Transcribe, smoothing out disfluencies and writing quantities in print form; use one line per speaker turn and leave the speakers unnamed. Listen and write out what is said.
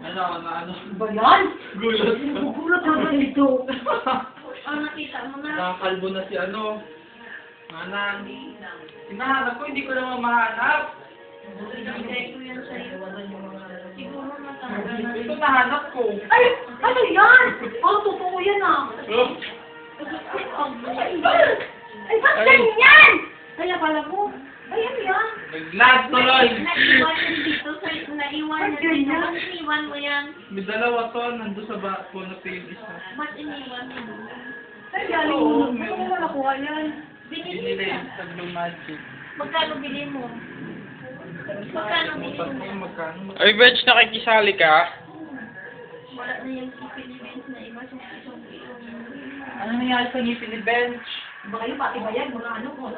Ano?
Ba yan?
Gulat.
Gugulat naman ito.
Nakita mo na.
Nakakalbo na si ano. Manang. Hinahanap ko, hindi ko naman mahanap.
Ibigay ko yan sa'yo. Siguro matanggal na
Ito
rin.
nahanap ko.
Ay! Ano yan? Oh, totoo yan ah.
Oh.
Ay, ba't ganyan? Kaya pala mo. Ay, ano yan?
Nag-lag tuloy.
Naiwan yan dito. Naiwan
Ay,
yan dito.
ganyan.
Ba't iniwan mo yan?
May dalawa to, nandun sa phone na pages na.
Ba't iniwan mo?
Ay, galing mo. Ano mo nakuha yan?
Binili
Binili
ka.
sa Blue Magic.
Magkano bili mo? Magkano bili
Mutan ko
mo?
yung magkano.
Ay, Bench, nakikisali ka?
Wala na yung Philippines na iba sa isang kilo.
Ano nangyari sa ngipin ni Bench?
Baka yung pati ba yan? Mga ano ko.